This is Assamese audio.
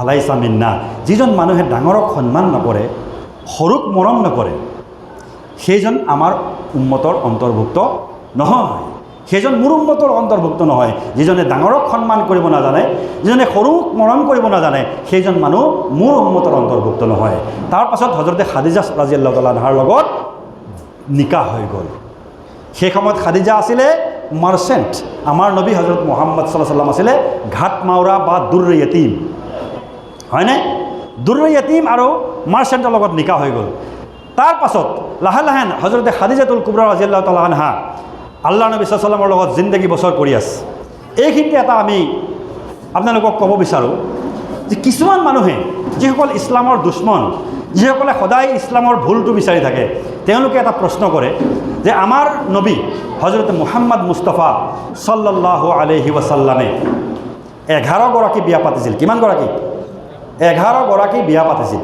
ফালাইছা মিন্না, যিজন মানুহে ডাঙৰক সন্মান নকৰে, সৰুক মৰম নকৰে, সেইজন আমাৰ উম্মতৰ অন্তৰ্ভুক্ত নহয়। সেইজন মোৰ উম্মতৰ অন্তৰ্ভুক্ত নহয়। যিজনে ডাঙৰক সন্মান কৰিব নাজানে, যিজনে সৰুক মৰম কৰিব নাজানে, সেইজন মানুহ মোৰ উম্মতৰ অন্তৰ্ভুক্ত নহয়। তাৰ পাছত হজৰতে খাদিজা ৰাদিয়াল্লাহু তাআলা আনহাৰ লগত নিকাহ হৈ গ'ল। সেই সময়ত খাদিজা আছিলে মাৰ্চেণ্ট। আমাৰ নবী হজৰত মুহাম্মদ সাল্লাল্লাহু আলাইহি ওয়াসাল্লাম আছিলে ঘাট মাউৰা বা দুৰ্ৰ য়তীম, হয়নে? দুৰ্ৰ য়তীম আৰু মাৰ্চেণ্টৰ লগত নিকাহ হৈ গ'ল। তাৰ পাছত লাহে লাহে হজৰতে খাদিজাতুল কুবৰা ৰাদিয়াল্লাহু তাআলা আনহা আল্লাহ নবী সাল্লাল্লাহু আলাইহি ওয়াসাল্লামৰ লগত জিন্দগী বছৰ কৰি আছে। এইখিনিতে এটা আমি আপোনালোকক ক'ব বিচাৰোঁ যে কিছুমান মানুহে, যিসকল ইছলামৰ দুশ্মন, যিসকলে সদায় ইছলামৰ ভুলটো বিচাৰি থাকে, তেওঁলোকে এটা প্ৰশ্ন কৰে যে আমাৰ নবী হজৰতে মুহাম্মদ মুস্তাফা সাল্লাল্লাহু আলাইহি ওয়াসাল্লামে 11 গৰাকী বিয়া পাতিছিল। কিমান গৰাকী? 11 গৰাকী বিয়া পাতিছিল।